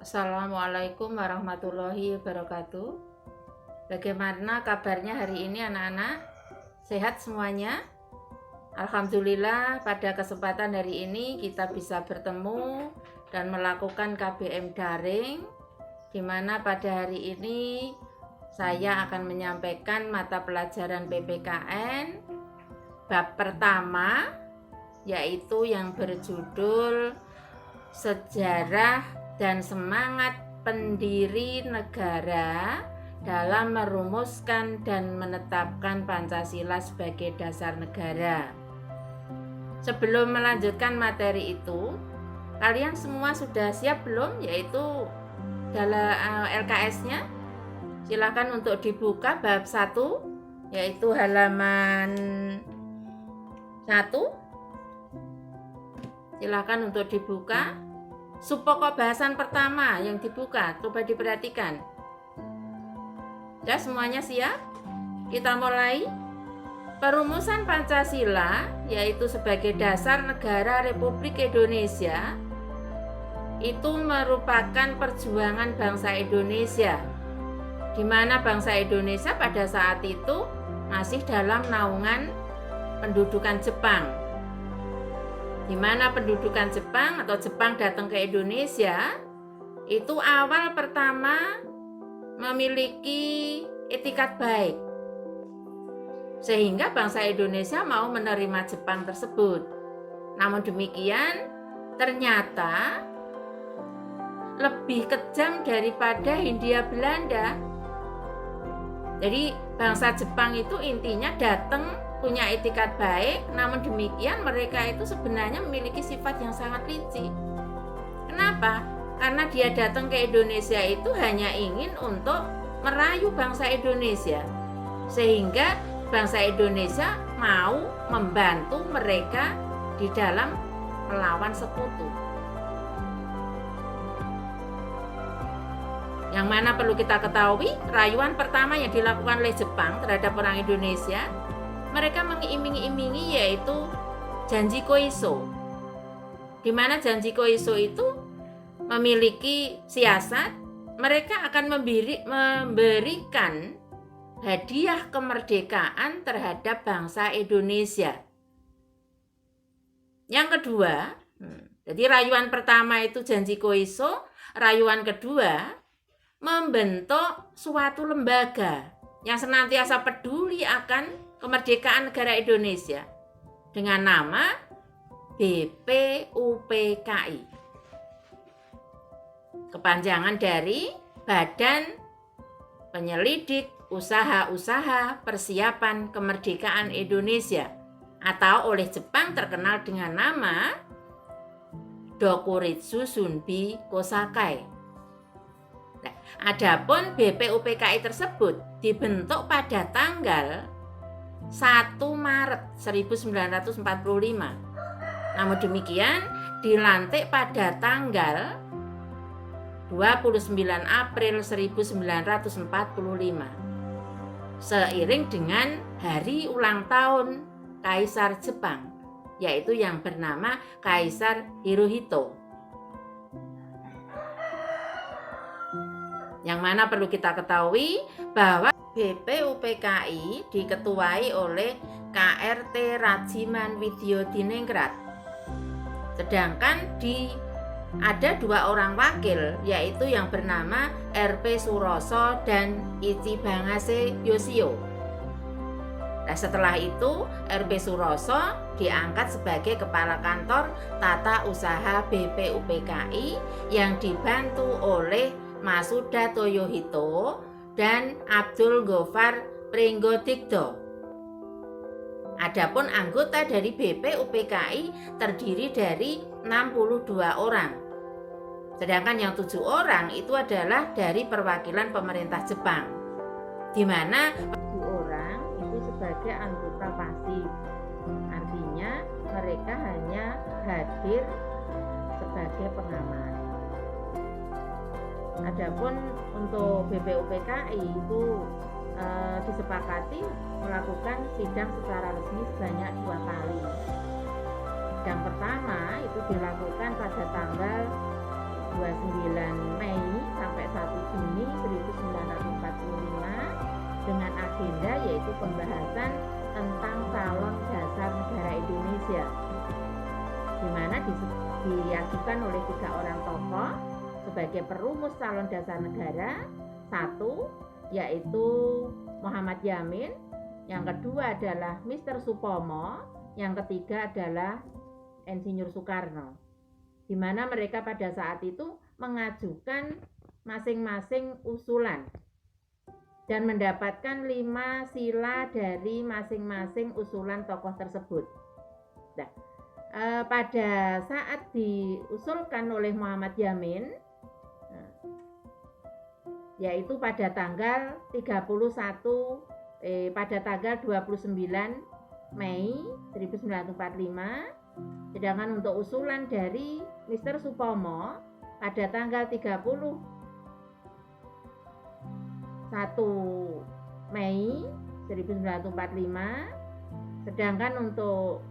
Assalamualaikum warahmatullahi wabarakatuh. Bagaimana kabarnya hari ini anak-anak? Sehat semuanya? Alhamdulillah pada kesempatan hari ini kita bisa bertemu dan melakukan KBM daring, di mana pada hari ini saya akan menyampaikan mata pelajaran PPKN bab pertama, yaitu yang berjudul Sejarah dan Semangat Pendiri Negara dalam merumuskan dan menetapkan Pancasila sebagai dasar negara. Sebelum melanjutkan materi itu, kalian semua sudah siap belum? Yaitu dalam LKS-nya. Silakan untuk dibuka bab 1, yaitu halaman 1. Silakan untuk dibuka. Subpokok bahasan pertama yang dibuka, coba diperhatikan. Sudah semuanya siap? Kita mulai. Perumusan Pancasila, yaitu sebagai dasar negara Republik Indonesia, itu merupakan perjuangan bangsa Indonesia, di mana bangsa Indonesia pada saat itu masih dalam naungan pendudukan Jepang, di mana pendudukan Jepang atau Jepang datang ke Indonesia itu awal pertama memiliki etikat baik, sehingga bangsa Indonesia mau menerima Jepang tersebut. Namun demikian ternyata lebih kejam daripada Hindia Belanda. Jadi bangsa Jepang itu intinya datang punya etikat baik, namun demikian mereka itu sebenarnya memiliki sifat yang sangat licik. Kenapa? Karena dia datang ke Indonesia itu hanya ingin untuk merayu bangsa Indonesia, sehingga bangsa Indonesia mau membantu mereka di dalam melawan sekutu. Yang mana perlu kita ketahui, rayuan pertama yang dilakukan oleh Jepang terhadap orang Indonesia, mereka mengiming-imingi yaitu janji Koiso, di mana janji Koiso itu memiliki siasat mereka akan memberikan hadiah kemerdekaan terhadap bangsa Indonesia. Yang kedua, jadi rayuan pertama itu janji Koiso, rayuan kedua membentuk suatu lembaga yang senantiasa peduli akan kemerdekaan negara Indonesia dengan nama BPUPKI. Kepanjangan dari Badan Penyelidik Usaha-Usaha Persiapan Kemerdekaan Indonesia, atau oleh Jepang terkenal dengan nama Dokuritsu Shunbi Kosakai. Nah, adapun BPUPKI tersebut dibentuk pada tanggal 1 Maret 1945. Namun demikian dilantik pada tanggal 29 April 1945. Seiring dengan hari ulang tahun Kaisar Jepang, yaitu yang bernama Kaisar Hirohito. Yang mana perlu kita ketahui bahwa BPUPKI diketuai oleh KRT Rajiman Widyodiningrat. Sedangkan ada 2 orang wakil, yaitu yang bernama RP Suroso dan Ichibangase Yoshio. Nah, setelah itu RP Suroso diangkat sebagai kepala kantor tata usaha BPUPKI yang dibantu oleh Masuda Toyohito dan Abdul Ghoffar Pringgodikdo. Adapun anggota dari BPUPKI terdiri dari 62 orang. Sedangkan yang 7 orang itu adalah dari perwakilan pemerintah Jepang, di mana 7 orang itu sebagai anggota pasif. Artinya mereka hanya hadir sebagai pengamat. Adapun untuk BPUPKI itu disepakati melakukan sidang secara resmi sebanyak 2 kali. Sidang pertama itu dilakukan pada tanggal 29 Mei sampai 1 Juni 1945 dengan agenda yaitu pembahasan tentang calon dasar negara Indonesia, di mana diajukan oleh 3 orang tokoh sebagai perumus calon dasar negara. Satu yaitu Muhammad Yamin, yang kedua adalah Mr. Supomo, yang ketiga adalah Insinyur Soekarno, di mana mereka pada saat itu mengajukan masing-masing usulan dan mendapatkan 5 sila dari masing-masing usulan tokoh tersebut. Nah, pada saat diusulkan oleh Muhammad Yamin, yaitu pada tanggal 29 Mei 1945, sedangkan untuk usulan dari Mr. Supomo pada tanggal 31 Mei 1945, sedangkan untuk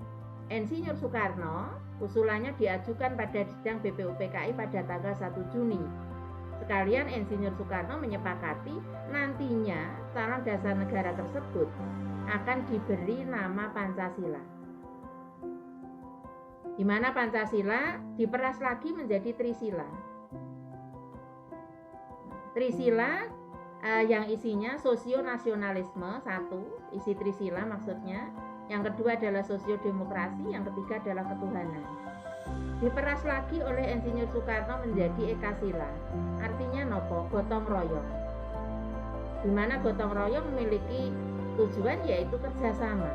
Insinyur Soekarno usulannya diajukan pada sidang BPUPKI pada tanggal 1 Juni. Sekalian Insinyur Soekarno menyepakati nantinya calon dasar negara tersebut akan diberi nama Pancasila, di mana Pancasila diperas lagi menjadi Trisila. Trisila yang isinya sosio-nasionalisme, satu, isi Trisila maksudnya. Yang kedua adalah sosio-demokrasi, yang ketiga adalah ketuhanan. Diperas lagi oleh Insinyur Soekarno menjadi Ekasila, artinya nopo? Gotong royong, di mana gotong royong memiliki tujuan yaitu kerjasama,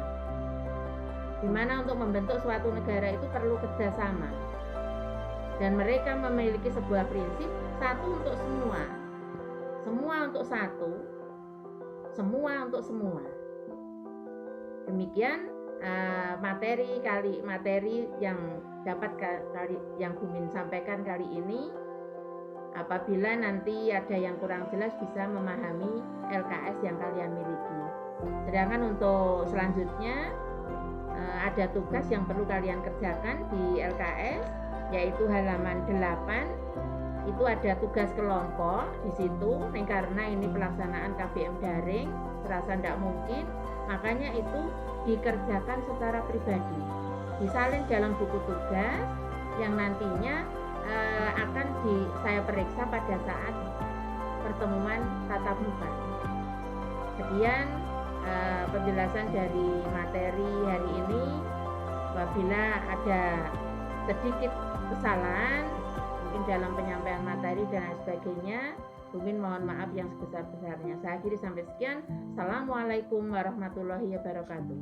di mana untuk membentuk suatu negara itu perlu kerjasama, dan mereka memiliki sebuah prinsip satu untuk semua, semua untuk satu, semua untuk semua. Demikian materi yang dapat yang Bumin sampaikan kali ini. Apabila nanti ada yang kurang jelas bisa memahami LKS yang kalian miliki. Sedangkan untuk selanjutnya ada tugas yang perlu kalian kerjakan di LKS, yaitu halaman 8. Itu ada tugas kelompok di situ. Karena ini pelaksanaan KBM daring, terasa tidak mungkin, makanya itu dikerjakan secara pribadi, disalin dalam buku tugas yang nantinya akan saya periksa pada saat pertemuan tatap muka. Sekian penjelasan dari materi hari ini. Apabila ada sedikit kesalahan mungkin dalam penyampaian materi dan lain sebagainya, Bumin mohon maaf yang sebesar-besarnya. Saya akhiri sampai sekian. Assalamualaikum warahmatullahi wabarakatuh.